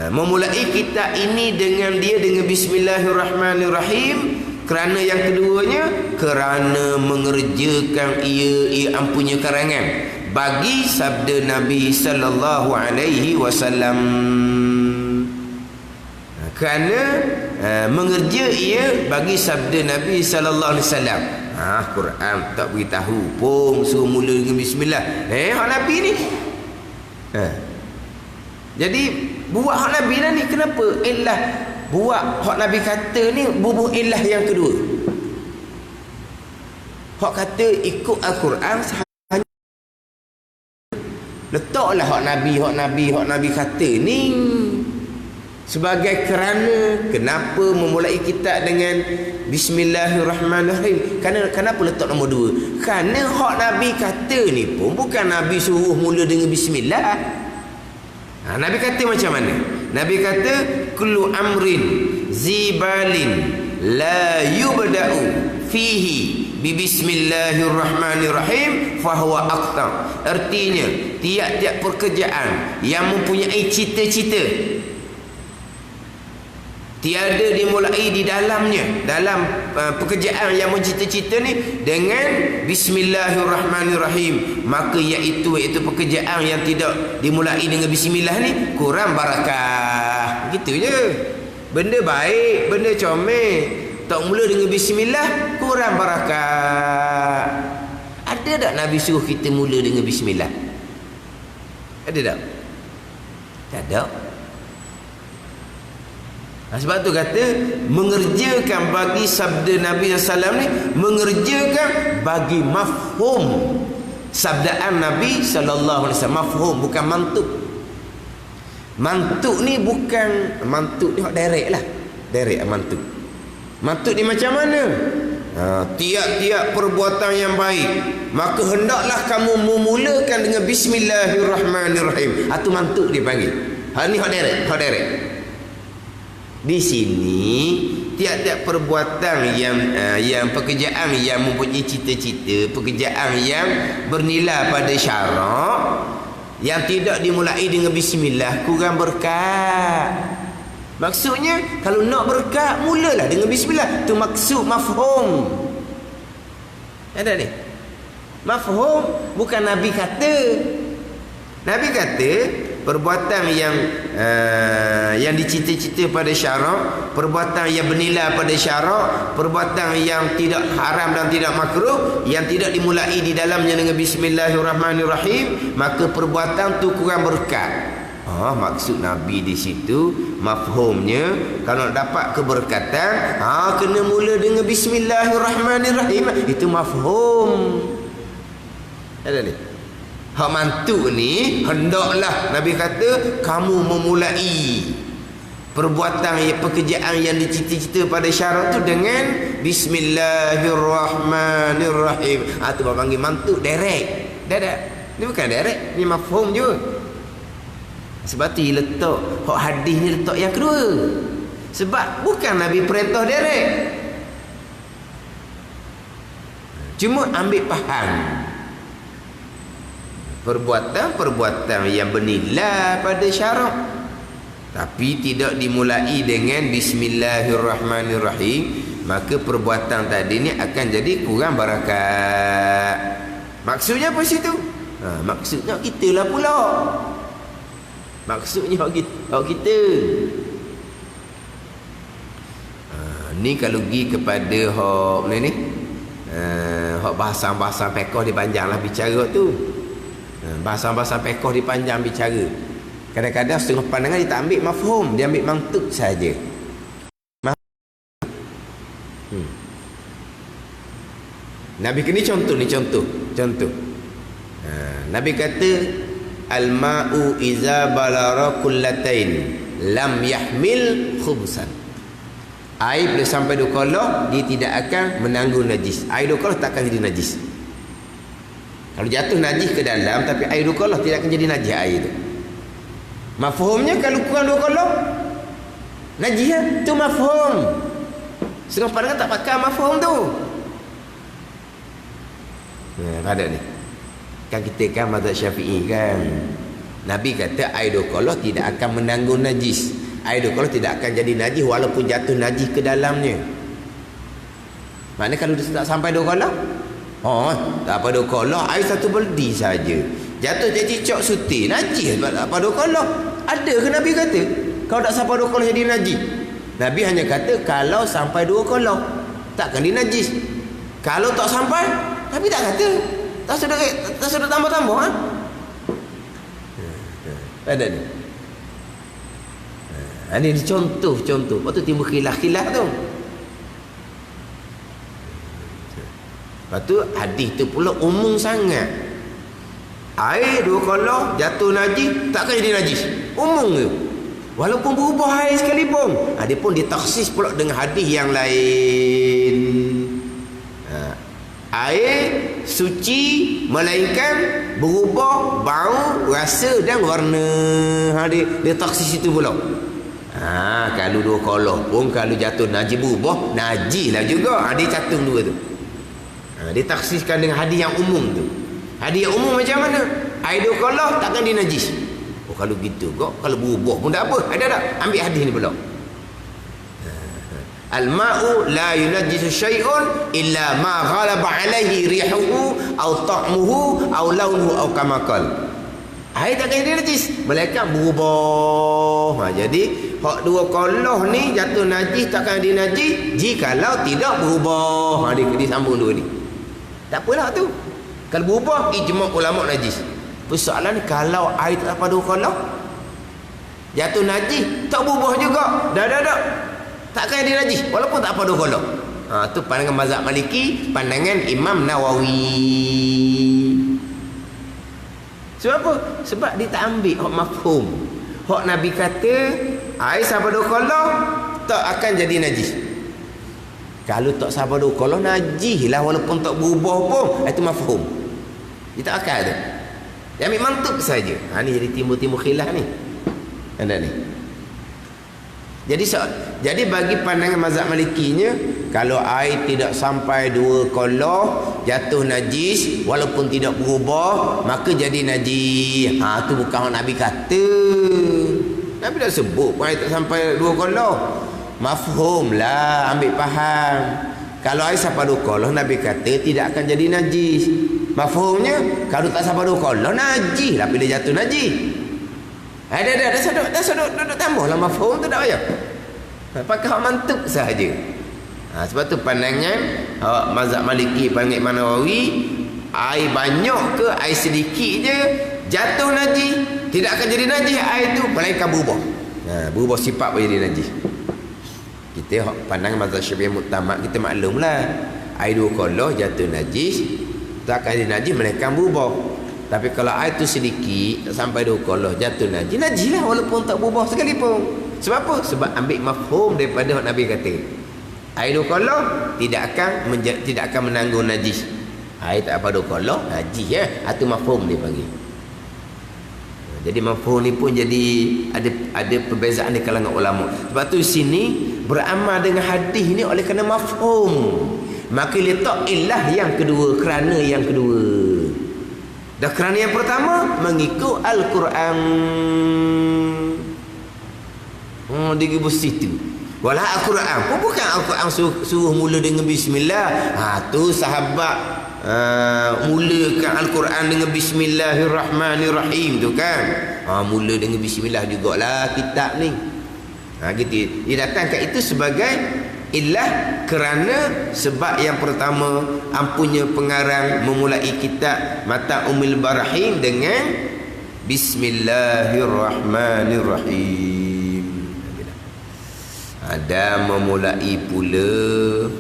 Memulai kitab ini dengan bismillahirrahmanirrahim. Kerana yang keduanya, kerana mengerjakan ia ampunya karangan bagi sabda Nabi sallallahu alaihi wasallam. Kerana mengerja ia bagi sabda Nabi sallallahu alaihi wasallam. Quran tak beritahu pun suruh mula dengan bismillah. Hak Nabi ni. Jadi buat hak Nabi ni kenapa? Buat hak Nabi kata ni bubuh ilah yang kedua. Hak kata ikut Al-Quran hanya letaklah hak Nabi kata ni Sebagai kerana kenapa memulai kitab dengan Bismillahirrahmanirrahim? Kenapa letak nombor 2? Kerana hak Nabi kata ni pun bukan Nabi suruh mula dengan Bismillah. Nabi kata macam mana? Nabi kata kullu amrin zibalin la yubda'u fihi bi bismillahirrahmanirrahim fahuwa aqtam. Artinya tiap-tiap pekerjaan yang mempunyai cita-cita tiada dimulai di dalamnya, dalam pekerjaan yang mencita-cita ni dengan bismillahirrahmanirrahim, maka iaitu pekerjaan yang tidak dimulai dengan bismillah ni kurang barakah. Gitu je. Benda baik, benda comel, tak mula dengan bismillah kurang barakah. Ada tak Nabi suruh kita mula dengan bismillah? Ada tak? Tak ada. Sebab tu kata mengerjakan bagi sabda Nabi SAW ni, mengerjakan bagi mafhum sabdaan Nabi SAW. Mafhum, bukan mantuk. Mantuk ni bukan, mantuk ni direct lah, direct mantuk. Mantuk ni macam mana? Tiap-tiap perbuatan yang baik maka hendaklah kamu memulakan dengan bismillahirrahmanirrahim. Itu mantuk dia panggil. Ni hak direct, hak direct. Di sini tiap-tiap perbuatan yang pekerjaan yang mempunyai cita-cita, pekerjaan yang bernilai pada syarak, yang tidak dimulai dengan bismillah kurang berkat. Maksudnya kalau nak berkat mulalah dengan bismillah. Tu maksud mafhum. Ada ni. Mafhum bukan Nabi kata. Nabi kata perbuatan yang dicita-cita pada syarak, perbuatan yang bernilai pada syarak, perbuatan yang tidak haram dan tidak makruh, yang tidak dimulai di dalamnya dengan bismillahirrahmanirrahim, maka perbuatan tu kurang berkat. Maksud Nabi di situ mafhumnya kalau nak dapat keberkatan kena mula dengan bismillahirrahmanirrahim. Itu mafhum. Ada ni. Hak mantuk ni hendaklah Nabi kata kamu memulai perbuatan pekerjaan yang dicita-cita pada syarat tu dengan bismillahirrahmanirrahim. Tu bapak panggil mantuk direct. Dah. Ni bukan direct, ni mafhum je. Sebab tu letak hak hadis ni letak yang kedua. Sebab bukan Nabi perintah direct. Cuma ambil faham perbuatan-perbuatan yang bernilai pada syarak tapi tidak dimulai dengan bismillahirrahmanirrahim, maka perbuatan tadi ni akan jadi kurang barakat. Maksudnya apa situ? Maksudnya kita lah pula. Maksudnya kita. Ni kalau pergi kepada hak ni hak bahasa-bahasa fiqh dia panjanglah bicara tu. Bahasa-bahasa fiqh dia panjang bicara. Kadang-kadang setengah pandangan dia tak ambil mafhum, dia ambil mantuk saja. Nabi kini contoh. Nabi kata al-ma'u iza balara kullatain lam yahmil khubsan. Air bila sampai 2 kolok dia tidak akan menanggung najis. Air 2 kolok tak akan jadi najis. Kalau jatuh najis ke dalam tapi air 2 kolok tidak akan jadi najis air itu. Mafhumnya kalau kurang 2 kolok najis ya? Tu mafhum. Setengah pandangan tak pakai mafhum tu. Ada ni. Kan kita kan mazhab Syafi'i kan. Nabi kata air 2 kolok tidak akan menanggung najis. Air 2 kolok tidak akan jadi najis walaupun jatuh najis ke dalamnya. Maknanya kalau dia tak sampai 2 kolok, tak apa 2 kolok, air 1 beldi saja jatuh jadi cok suti najis. Apa 2 kolok? Ada ke Nabi kata kalau tak sampai 2 kolok jadi najis? Nabi hanya kata kalau sampai 2 kolok takkan dia najis. Kalau tak sampai, Nabi tak kata. Tak sudah tambah-tambah ada ni. Ini contoh. Lepas tu timbul khilaf-khilaf tu. Lepas tu hadis tu pula umum sangat. Air 2 kolok jatuh najis takkan jadi najis. Umum tu. Walaupun berubah air sekalipun. Dia pun ditaksis pula dengan hadis yang lain. Air suci melainkan berubah bau, rasa dan warna. Dia taksis itu pula. Kalau dua kolah pun kalau jatuh najis berubah, najis lah juga. Dia catung dua tu. Dia taksiskan dengan hadis yang umum tu. Hadis yang umum macam mana? Air dua kolah takkan dia najis. Kalau gitu kok, kalau berubah pun tak apa. Ada tak? Ambil hadis ni pula. Al-ma'u la yunajjisu syai'un illa ma ghalaba alaihi rihuhu aw ta'muhu aw launuhu aw kama qala. Air takkan dia najis, melainkan berubah. Jadi hak dua kolah ni jatuh najis takkan dia najis jikalau tidak berubah. Dia sambung dua ni. Tak apalah tu. Kalau berubah, ijma' ulama najis. Persoalan ni kalau air tak pada kolah jatuh najis tak berubah juga. Dah. Takkan dia najis walaupun tak pada kolah. Tu pandangan mazhab Maliki, pandangan Imam Nawawi. Sebab apa? Sebab dia tak ambil hak mafhum. Hak Nabi kata air pada kolah tak akan jadi najis. Kalau tak pada kolah najis lah walaupun tak berubah pun. Itu mafhum. Dia tak akan tu. Dia ambil mantuk saja. Ni jadi timbul-timbul khilaf ni. Anda ni. Jadi bagi pandangan mazhab Malikinya, kalau air tidak sampai dua kolah jatuh najis walaupun tidak berubah, maka jadi najis. Tu bukan Nabi kata. Nabi dah sebut air tak sampai dua kolah. Mafhum lah, ambil faham. Kalau air sampai dua kolah, Nabi kata tidak akan jadi najis. Mafhumnya kalau tak sampai dua kolah najis lah bila jatuh najis. Dah sudut tambahlah mafhum tu tak payah. Pakai hak mantuk sahaja. Sebab tu pandangan mazhab Maliki, pandangan Imam Nawawi, air banyak ke air sedikit je jatuh najis tidak akan jadi najis air tu melainkan berubah. Berubah sifat boleh jadi najis. Kita pandangan mazhab Syafi'i muktamad, kita maklumlah air dua kolah jatuh najis tak akan jadi najis melainkan berubah. Tapi kalau air tu sedikit tak sampai dua kolah jatuh najis, najis lah walaupun tak berubah sekalipun. Sebab apa? Sebab ambil mafhum daripada what Nabi kata. Air dua kolah tidak akan menanggung najis. Air tak apa dua kolah najis ya. Itu mafhum dia panggil. Jadi mafhum ni pun jadi ada perbezaan di kalangan ulama. Sebab tu sini beramal dengan hadis ni oleh kerana mafhum. Maka letak illah yang kedua, kerana yang kedua. Dan kerana yang pertama mengikut Al-Quran. Dia situ. Walau Al-Quran pun bukan Al-Quran suruh mula dengan bismillah. Tu sahabat mulakan Al-Quran dengan bismillahirrahmanirrahim tu kan. Mula dengan bismillah jugalah kitab ni. Gitu. Dia datangkan itu sebagai illah kerana sebab yang pertama ampunya pengarang memulai kitab Mata Umil Barahim dengan Bismillahirrahmanirrahim. Ada memulai pula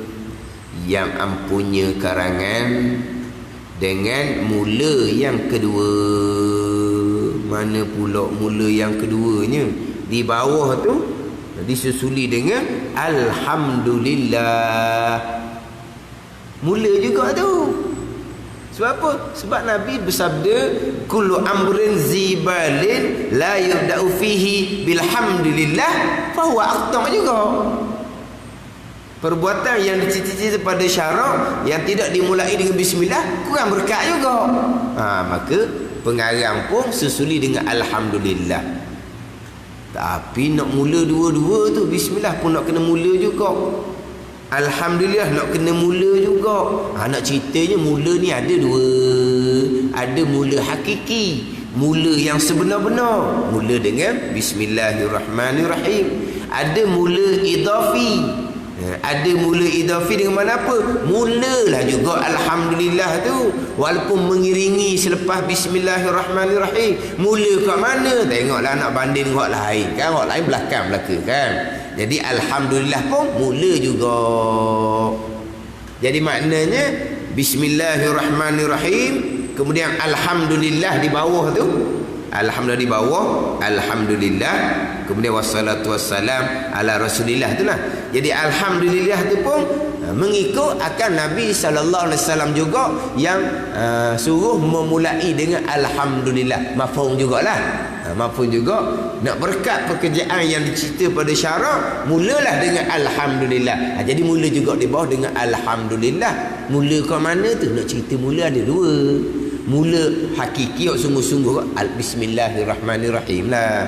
yang ampunya karangan dengan mula yang kedua. Mana pula mula yang keduanya? Di bawah tu disusuli dengan Alhamdulillah. Mula juga tu. Sebab apa? Sebab Nabi bersabda kullu amrin zibalin la yubda'u fihi bilhamdulillah fahuwa aqta' juga. Perbuatan yang dicita-cita pada syarak yang tidak dimulai dengan bismillah kurang berkat juga. Maka pengarang pun susuli dengan Alhamdulillah. Tapi nak mula dua-dua tu bismillah pun nak kena mula juga. Alhamdulillah nak kena mula juga. Nak ceritanya mula ni ada dua. Ada mula hakiki, mula yang sebenar-benar, mula dengan Bismillahirrahmanirrahim. Ada mula idafi. Ada mula idafi dengan mana apa? Mulalah juga Alhamdulillah tu. Walaupun mengiringi selepas Bismillahirrahmanirrahim. Mula kat mana? Tengoklah nak banding hak lain kan. Hak lain belaka kan. Jadi Alhamdulillah pun mula juga. Jadi maknanya Bismillahirrahmanirrahim, kemudian Alhamdulillah di bawah tu. Alhamdulillah di bawah, alhamdulillah, kemudian wassalatu wassalam ala rasulillah tu lah. Jadi alhamdulillah tu pun mengikut akan Nabi sallallahu alaihi wasallam juga yang suruh memulai dengan alhamdulillah. Mafhum jugalah. Mafhum juga nak berkat pekerjaan yang dicerita pada syarak, mulalah dengan alhamdulillah. Jadi mula juga di bawah dengan alhamdulillah. Mula ke mana tu? Nak cerita mula ada dua. Mula hakiki sungguh-sungguh bismillahirrahmanirrahim lah.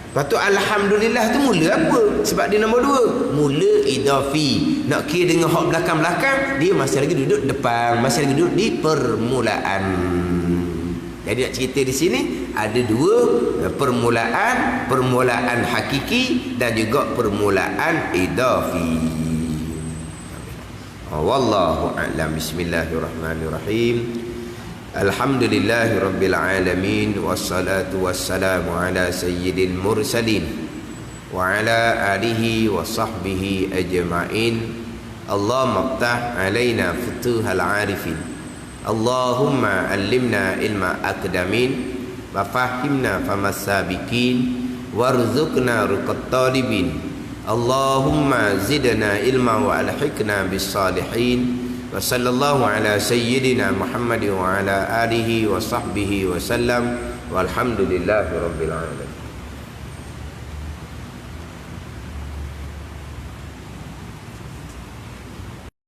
Lepas tu alhamdulillah tu mula apa? Sebab dia nombor dua. Mula idafi. Nak kira dengan hak belakang-belakang, dia masih lagi duduk depan, masih lagi duduk di permulaan. Jadi nak cerita di sini ada dua permulaan hakiki dan juga permulaan idafi. Wallahu a'lam. Bismillahirrahmanirrahim. Alhamdulillahirabbil alamin wassalatu wassalamu ala sayyidil mursalin wa ala alihi wa sahbihi ajma'in. Allahumma iftah alaina futuhal arifin. Allahumma allimna ilma aqdamin wa fahimna famas sabiqin warzuqna ruqat talibin. Allahumma zidna ilma wa alhiqna bis salihin. Wa sallallahu ala sayyidina Muhammad wa ala alihi wa sahbihi wa sallam walhamdulillahi rabbil alamin.